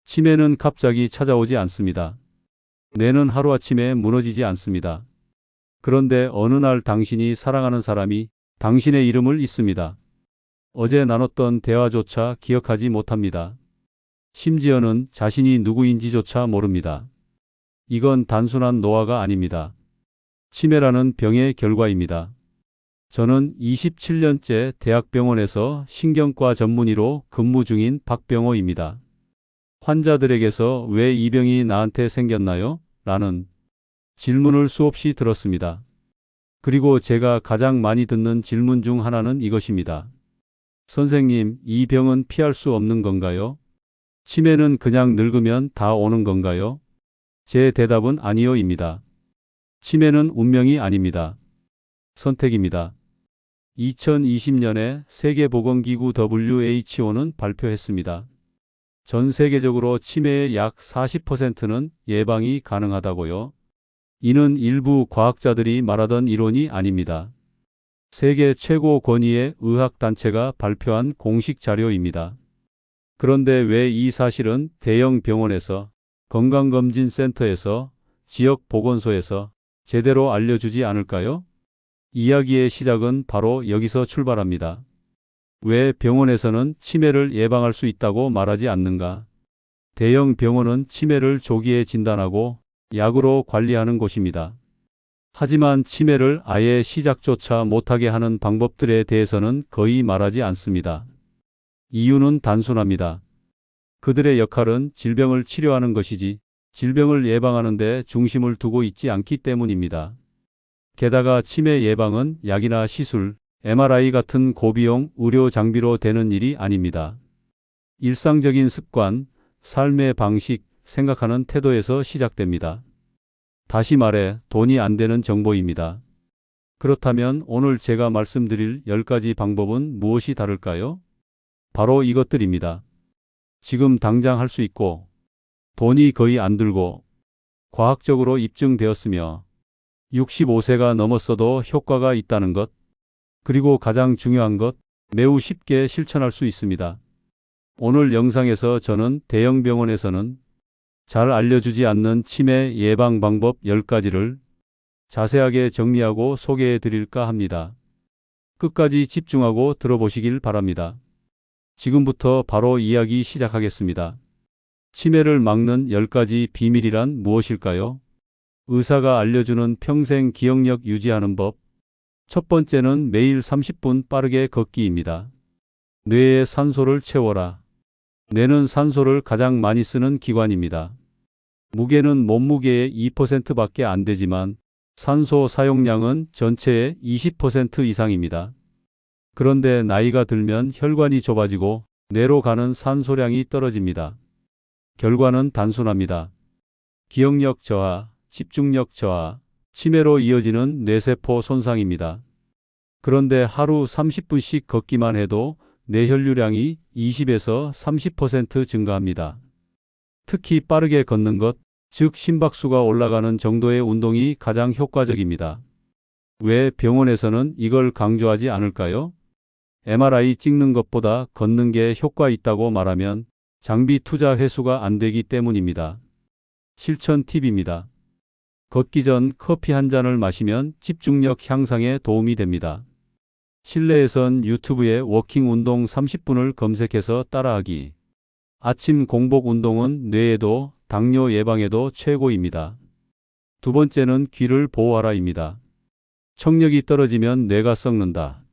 치매는 갑자기 찾아오지 않습니다. 뇌는 하루아침에 무너지지 않습니다. 그런데 어느 날 당신이 사랑하는 사람이 당신의 이름을 잊습니다. 어제 나눴던 대화조차 기억하지 못합니다. 심지어는 자신이 누구인지조차 모릅니다. 이건 단순한 노화가 아닙니다. 치매라는 병의 결과입니다. 저는 27년째 대학병원에서 신경과 전문의로 근무 중인 박병호입니다. 환자들에게서 왜 이 병이 나한테 생겼나요? 라는 질문을 수없이 들었습니다. 그리고 제가 가장 많이 듣는 질문 중 하나는 이것입니다. 선생님, 이 병은 피할 수 없는 건가요? 치매는 그냥 늙으면 다 오는 건가요? 제 대답은 아니요입니다. 치매는 운명이 아닙니다. 선택입니다. 2020년에 세계보건기구 WHO는 발표했습니다. 전 세계적으로 치매의 약 40%는 예방이 가능하다고요. 이는 일부 과학자들이 말하던 이론이 아닙니다. 세계 최고 권위의 의학단체가 발표한 공식 자료입니다. 그런데 왜 이 사실은 대형 병원에서, 건강검진센터에서, 지역보건소에서 제대로 알려주지 않을까요? 이야기의 시작은 바로 여기서 출발합니다. 왜 병원에서는 치매를 예방할 수 있다고 말하지 않는가? 대형 병원은 치매를 조기에 진단하고 약으로 관리하는 곳입니다. 하지만 치매를 아예 시작조차 못하게 하는 방법들에 대해서는 거의 말하지 않습니다. 이유는 단순합니다. 그들의 역할은 질병을 치료하는 것이지 질병을 예방하는 데 중심을 두고 있지 않기 때문입니다. 게다가 치매 예방은 약이나 시술, MRI 같은 고비용 의료 장비로 되는 일이 아닙니다. 일상적인 습관, 삶의 방식, 생각하는 태도에서 시작됩니다. 다시 말해 돈이 안 되는 정보입니다. 그렇다면 오늘 제가 말씀드릴 10가지 방법은 무엇이 다를까요? 바로 이것들입니다. 지금 당장 할 수 있고, 돈이 거의 안 들고, 과학적으로 입증되었으며, 65세가 넘었어도 효과가 있다는 것, 그리고 가장 중요한 것, 매우 쉽게 실천할 수 있습니다. 오늘 영상에서 저는 대형 병원에서는 잘 알려주지 않는 치매 예방 방법 10가지를 자세하게 정리하고 소개해 드릴까 합니다. 끝까지 집중하고 들어보시길 바랍니다. 지금부터 바로 이야기 시작하겠습니다. 치매를 막는 10가지 비밀이란 무엇일까요? 의사가 알려주는 평생 기억력 유지하는 법. 첫 번째는 매일 30분 빠르게 걷기입니다. 뇌에 산소를 채워라. 뇌는 산소를 가장 많이 쓰는 기관입니다. 무게는 몸무게의 2%밖에 안 되지만 산소 사용량은 전체의 20% 이상입니다. 그런데 나이가 들면 혈관이 좁아지고 뇌로 가는 산소량이 떨어집니다. 결과는 단순합니다. 기억력 저하, 집중력 저하, 치매로 이어지는 뇌세포 손상입니다. 그런데 하루 30분씩 걷기만 해도 뇌혈류량이 20에서 30% 증가합니다. 특히 빠르게 걷는 것, 즉 심박수가 올라가는 정도의 운동이 가장 효과적입니다. 왜 병원에서는 이걸 강조하지 않을까요? MRI 찍는 것보다 걷는 게 효과 있다고 말하면 장비 투자 회수가 안 되기 때문입니다. 실천 팁입니다. 걷기 전 커피 한 잔을 마시면 집중력 향상에 도움이 됩니다. 실내에선 유튜브에 워킹 운동 30분을 검색해서 따라하기. 아침 공복 운동은 뇌에도 당뇨 예방에도 최고입니다. 두 번째는 귀를 보호하라입니다. 청력이 떨어지면 뇌가 썩는다.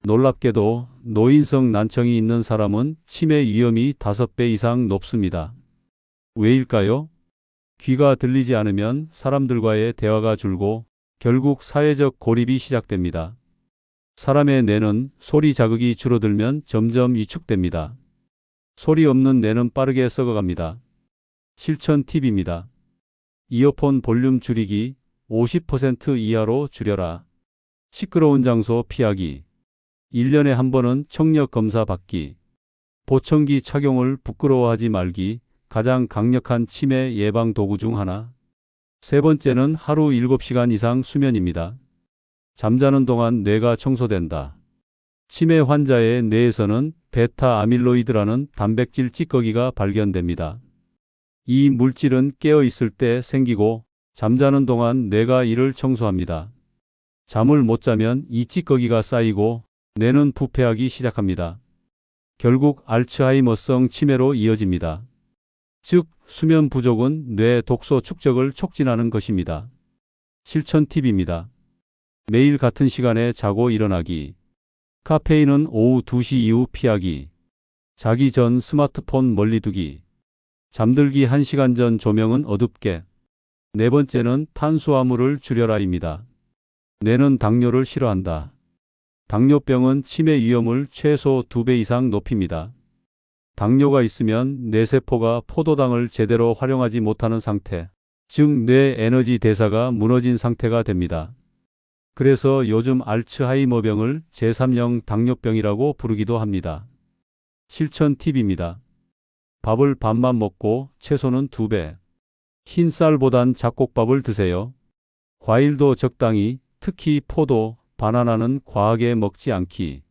놀랍게도 노인성 난청이 있는 사람은 치매 위험이 5배 이상 높습니다. 왜일까요? 귀가 들리지 않으면 사람들과의 대화가 줄고 결국 사회적 고립이 시작됩니다. 사람의 뇌는 소리 자극이 줄어들면 점점 위축됩니다. 소리 없는 뇌는 빠르게 썩어갑니다. 실천 팁입니다. 이어폰 볼륨 줄이기, 50% 이하로 줄여라. 시끄러운 장소 피하기. 1년에 한 번은 청력 검사 받기. 보청기 착용을 부끄러워하지 말기. 가장 강력한 치매 예방 도구 중 하나. 세 번째는 하루 7시간 이상 수면입니다. 잠자는 동안 뇌가 청소된다. 치매 환자의 뇌에서는 베타 아밀로이드라는 단백질 찌꺼기가 발견됩니다. 이 물질은 깨어 있을 때 생기고 잠자는 동안 뇌가 이를 청소합니다. 잠을 못 자면 이 찌꺼기가 쌓이고 뇌는 부패하기 시작합니다. 결국 알츠하이머성 치매로 이어집니다. 즉, 수면 부족은 뇌 독소 축적을 촉진하는 것입니다. 실천 팁입니다. 매일 같은 시간에 자고 일어나기. 카페인은 오후 2시 이후 피하기. 자기 전 스마트폰 멀리 두기. 잠들기 1시간 전 조명은 어둡게. 네 번째는 탄수화물을 줄여라입니다. 뇌는 당뇨를 싫어한다. 당뇨병은 치매 위험을 최소 2배 이상 높입니다. 당뇨가 있으면 뇌세포가 포도당을 제대로 활용하지 못하는 상태, 즉 뇌 에너지 대사가 무너진 상태가 됩니다. 그래서 요즘 알츠하이머병을 제3형 당뇨병이라고 부르기도 합니다. 실천 팁입니다. 밥을 반만 먹고 채소는 2배. 흰 쌀보단 잡곡밥을 드세요. 과일도 적당히, 특히 포도, 바나나는 과하게 먹지 않기.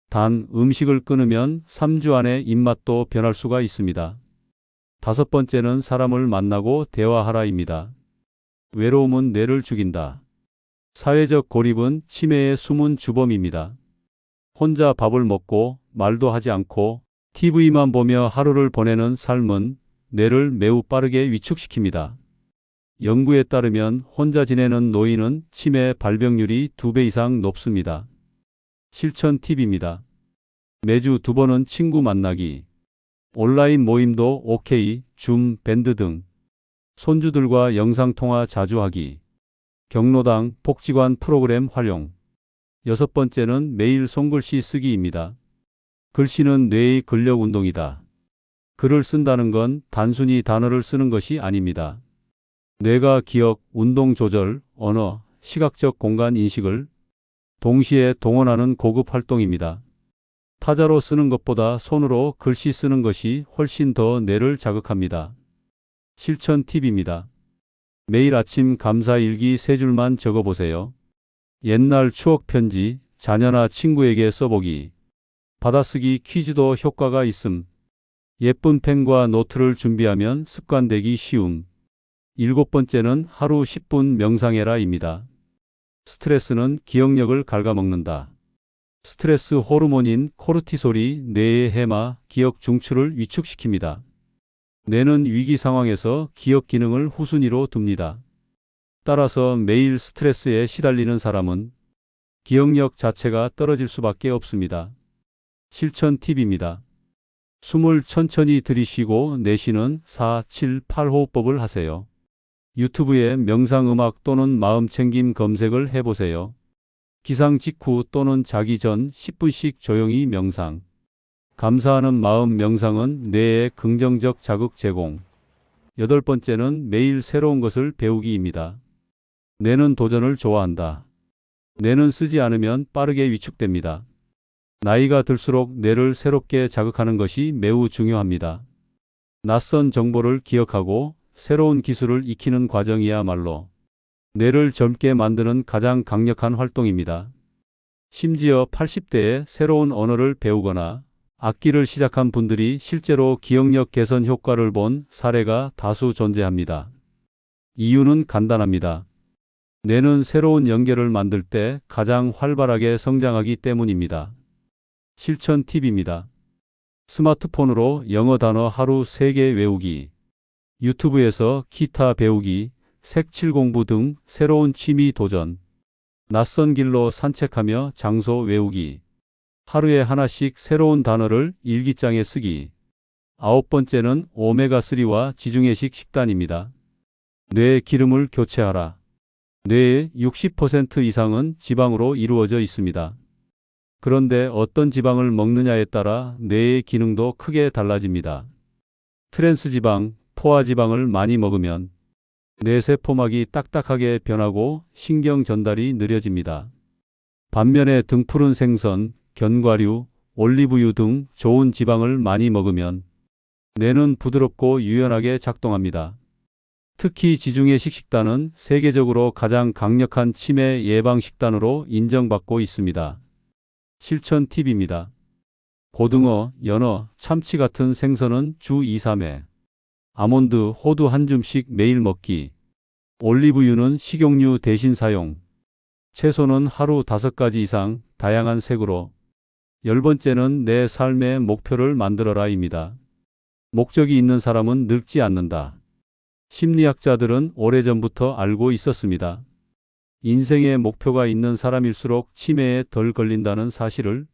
단, 음식을 끊으면 3주 안에 입맛도 변할 수가 있습니다. 5번째는 사람을 만나고 대화하라입니다. 외로움은 뇌를 죽인다. 사회적 고립은 치매의 숨은 주범입니다. 혼자 밥을 먹고 말도 하지 않고 TV만 보며 하루를 보내는 삶은 뇌를 매우 빠르게 위축시킵니다. 연구에 따르면 혼자 지내는 노인은 치매 발병률이 2배 이상 높습니다. 실천 팁입니다. 매주 2번은 친구 만나기. 온라인 모임도 OK, 줌, 밴드 등. 손주들과 영상통화 자주 하기. 경로당, 복지관 프로그램 활용. 6번째는 매일 손글씨 쓰기입니다. 글씨는 뇌의 근력 운동이다. 글을 쓴다는 건 단순히 단어를 쓰는 것이 아닙니다. 뇌가 기억, 운동 조절, 언어, 시각적 공간 인식을 동시에 동원하는 고급 활동입니다. 타자로 쓰는 것보다 손으로 글씨 쓰는 것이 훨씬 더 뇌를 자극합니다. 실천 팁입니다. 매일 아침 감사일기 3줄만 적어보세요. 옛날 추억 편지, 자녀나 친구에게 써보기. 받아쓰기 퀴즈도 효과가 있음. 예쁜 펜과 노트를 준비하면 습관되기 쉬움. 7번째는 하루 10분 명상해라입니다. 스트레스는 기억력을 갉아먹는다. 스트레스 호르몬인 코르티솔이 뇌의 해마, 기억 중추를 위축시킵니다. 뇌는 위기 상황에서 기억 기능을 후순위로 둡니다. 따라서 매일 스트레스에 시달리는 사람은 기억력 자체가 떨어질 수밖에 없습니다. 실천 팁입니다. 숨을 천천히 들이쉬고 내쉬는 4-7-8호흡법을 하세요. 유튜브에 명상음악 또는 마음챙김 검색을 해보세요. 기상 직후 또는 자기 전 10분씩 조용히 명상. 감사하는 마음 명상은 뇌에 긍정적 자극 제공. 8번째는 매일 새로운 것을 배우기입니다. 뇌는 도전을 좋아한다. 뇌는 쓰지 않으면 빠르게 위축됩니다. 나이가 들수록 뇌를 새롭게 자극하는 것이 매우 중요합니다. 낯선 정보를 기억하고 새로운 기술을 익히는 과정이야말로 뇌를 젊게 만드는 가장 강력한 활동입니다. 심지어 80대에 새로운 언어를 배우거나 악기를 시작한 분들이 실제로 기억력 개선 효과를 본 사례가 다수 존재합니다. 이유는 간단합니다. 뇌는 새로운 연결을 만들 때 가장 활발하게 성장하기 때문입니다. 실천 팁입니다. 스마트폰으로 영어 단어 하루 3개 외우기. 유튜브에서 기타 배우기, 색칠 공부 등 새로운 취미 도전. 낯선 길로 산책하며 장소 외우기. 하루에 하나씩 새로운 단어를 일기장에 쓰기. 9번째는 오메가3와 지중해식 식단입니다. 뇌의 기름을 교체하라. 뇌의 60% 이상은 지방으로 이루어져 있습니다. 그런데 어떤 지방을 먹느냐에 따라 뇌의 기능도 크게 달라집니다. 트랜스지방, 포화지방을 많이 먹으면 뇌세포막이 딱딱하게 변하고 신경 전달이 느려집니다. 반면에 등푸른 생선, 견과류, 올리브유 등 좋은 지방을 많이 먹으면 뇌는 부드럽고 유연하게 작동합니다. 특히 지중해식 식단은 세계적으로 가장 강력한 치매 예방 식단으로 인정받고 있습니다. 실천 팁입니다. 고등어, 연어, 참치 같은 생선은 주 2-3회. 아몬드, 호두 한 줌씩 매일 먹기. 올리브유는 식용유 대신 사용. 채소는 하루 5가지 이상 다양한 색으로. 10번째는 내 삶의 목표를 만들어라입니다. 목적이 있는 사람은 늙지 않는다. 심리학자들은 오래전부터 알고 있었습니다. 인생의 목표가 있는 사람일수록 치매에 덜 걸린다는 사실을.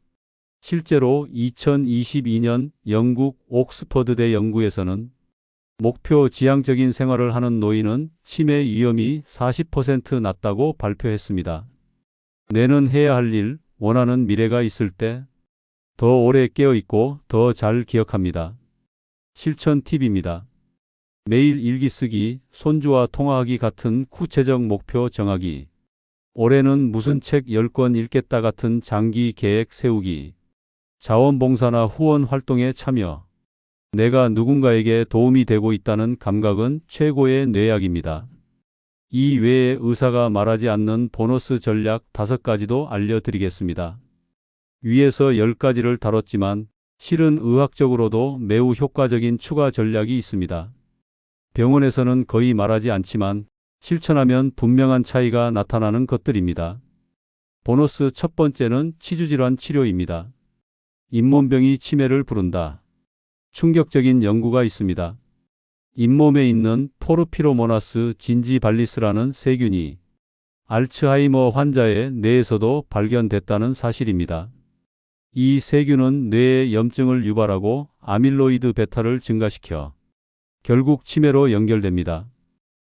실제로 2022년 영국 옥스퍼드대 연구에서는 목표 지향적인 생활을 하는 노인은 치매 위험이 40% 낮다고 발표했습니다. 뇌는 해야 할 일, 원하는 미래가 있을 때 더 오래 깨어있고 더 잘 기억합니다. 실천 팁입니다. 매일 일기 쓰기, 손주와 통화하기 같은 구체적 목표 정하기. 올해는 무슨 책 10권 읽겠다 같은 장기 계획 세우기. 자원봉사나 후원 활동에 참여. 내가 누군가에게 도움이 되고 있다는 감각은 최고의 뇌약입니다. 이 외에 의사가 말하지 않는 보너스 전략 5가지도 알려드리겠습니다. 위에서 10가지를 다뤘지만 실은 의학적으로도 매우 효과적인 추가 전략이 있습니다. 병원에서는 거의 말하지 않지만 실천하면 분명한 차이가 나타나는 것들입니다. 보너스 첫 번째는 치주질환 치료입니다. 잇몸병이 치매를 부른다. 충격적인 연구가 있습니다. 잇몸에 있는 포르피로모나스 진지발리스라는 세균이 알츠하이머 환자의 뇌에서도 발견됐다는 사실입니다. 이 세균은 뇌의 염증을 유발하고 아밀로이드 베타를 증가시켜 결국 치매로 연결됩니다.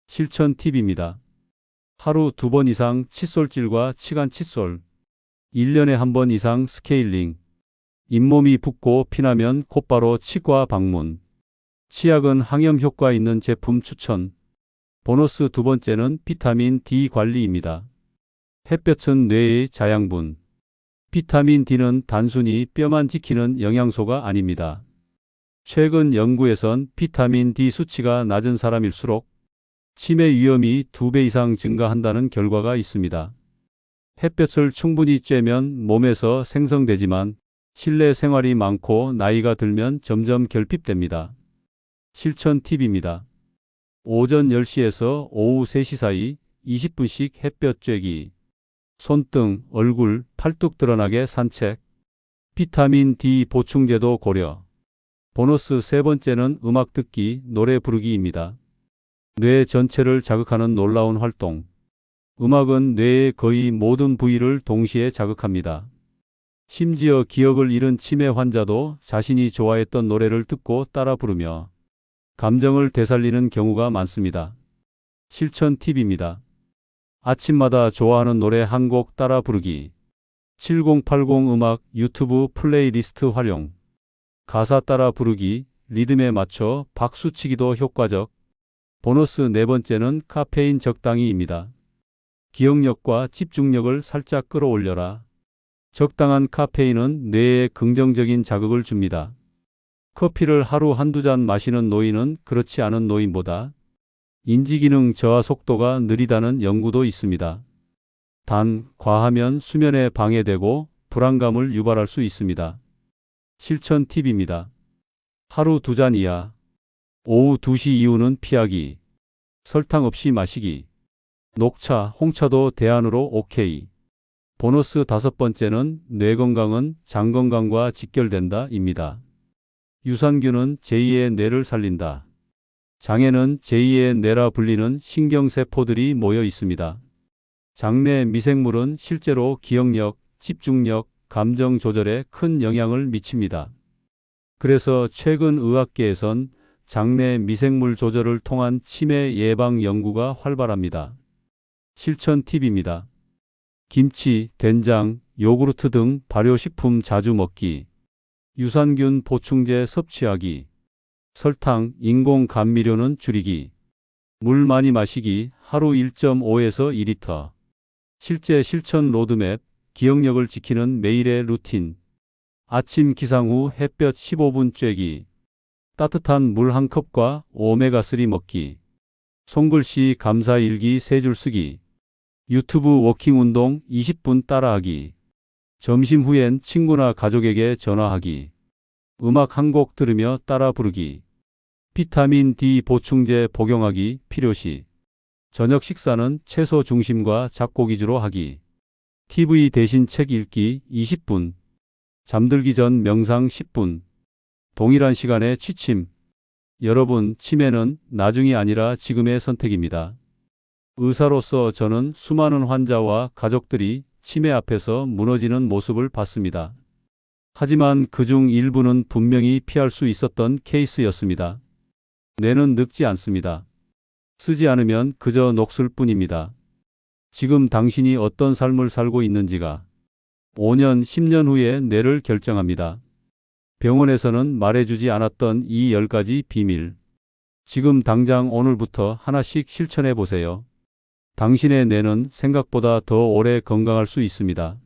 실천 팁입니다. 하루 2번 이상 칫솔질과 치간 칫솔. 1년에 1번 이상 스케일링. 잇몸이 붓고 피나면 곧바로 치과 방문. 치약은 항염 효과 있는 제품 추천. 보너스 2번째는 비타민 D 관리입니다. 햇볕은 뇌의 자양분. 비타민 D는 단순히 뼈만 지키는 영양소가 아닙니다. 최근 연구에선 비타민 D 수치가 낮은 사람일수록 치매 위험이 2배 이상 증가한다는 결과가 있습니다. 햇볕을 충분히 쬐면 몸에서 생성되지만 실내 생활이 많고 나이가 들면 점점 결핍됩니다. 실천 팁입니다. 오전 10시에서 오후 3시 사이 20분씩 햇볕 쬐기. 손등, 얼굴, 팔뚝 드러나게 산책. 비타민 D 보충제도 고려. 보너스 3번째는 음악 듣기, 노래 부르기입니다. 뇌 전체를 자극하는 놀라운 활동. 음악은 뇌의 거의 모든 부위를 동시에 자극합니다. 심지어 기억을 잃은 치매 환자도 자신이 좋아했던 노래를 듣고 따라 부르며 감정을 되살리는 경우가 많습니다. 실천 팁입니다. 아침마다 좋아하는 노래 한 곡 따라 부르기. 7080 음악 유튜브 플레이리스트 활용. 가사 따라 부르기, 리듬에 맞춰 박수치기도 효과적. 보너스 4번째는 카페인 적당히입니다. 기억력과 집중력을 살짝 끌어올려라. 적당한 카페인은 뇌에 긍정적인 자극을 줍니다. 커피를 하루 한두 잔 마시는 노인은 그렇지 않은 노인보다 인지기능 저하 속도가 느리다는 연구도 있습니다. 단, 과하면 수면에 방해되고 불안감을 유발할 수 있습니다. 실천 팁입니다. 하루 2잔 이하. 오후 2시 이후는 피하기. 설탕 없이 마시기. 녹차, 홍차도 대안으로 오케이. 보너스 5번째는 뇌 건강은 장 건강과 직결된다입니다. 유산균은 제2의 뇌를 살린다. 장에는 제2의 뇌라 불리는 신경세포들이 모여 있습니다. 장내 미생물은 실제로 기억력, 집중력, 감정 조절에 큰 영향을 미칩니다. 그래서 최근 의학계에선 장내 미생물 조절을 통한 치매 예방 연구가 활발합니다. 실천 팁입니다. 김치, 된장, 요구르트 등 발효식품 자주 먹기. 유산균 보충제 섭취하기. 설탕, 인공 감미료는 줄이기. 물 많이 마시기. 하루 1.5에서 2리터. 실제 실천 로드맵, 기억력을 지키는 매일의 루틴. 아침 기상 후 햇볕 15분 쬐기. 따뜻한 물 1컵과 오메가3 먹기. 손글씨 감사일기 3줄 쓰기. 유튜브 워킹 운동 20분 따라하기. 점심 후엔 친구나 가족에게 전화하기. 음악 한 곡 들으며 따라 부르기. 비타민 D 보충제 복용하기 필요시. 저녁 식사는 채소 중심과 잡고 위주로 하기. TV 대신 책 읽기 20분. 잠들기 전 명상 10분. 동일한 시간에 취침. 여러분, 치매는 나중이 아니라 지금의 선택입니다. 의사로서 저는 수많은 환자와 가족들이 치매 앞에서 무너지는 모습을 봤습니다. 하지만 그중 일부는 분명히 피할 수 있었던 케이스였습니다. 뇌는 늙지 않습니다. 쓰지 않으면 그저 녹슬 뿐입니다. 지금 당신이 어떤 삶을 살고 있는지가 5년, 10년 후의 뇌를 결정합니다. 병원에서는 말해주지 않았던 이 10가지 비밀. 지금 당장 오늘부터 하나씩 실천해 보세요. 당신의 뇌는 생각보다 더 오래 건강할 수 있습니다.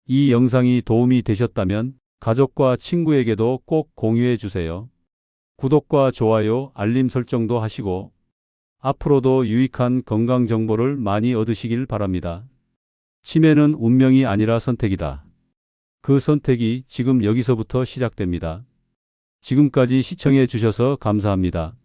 이 영상이 도움이 되셨다면 가족과 친구에게도 꼭 공유해 주세요. 구독과 좋아요, 알림 설정도 하시고 앞으로도 유익한 건강 정보를 많이 얻으시길 바랍니다. 치매는 운명이 아니라 선택이다. 그 선택이 지금 여기서부터 시작됩니다. 지금까지 시청해 주셔서 감사합니다.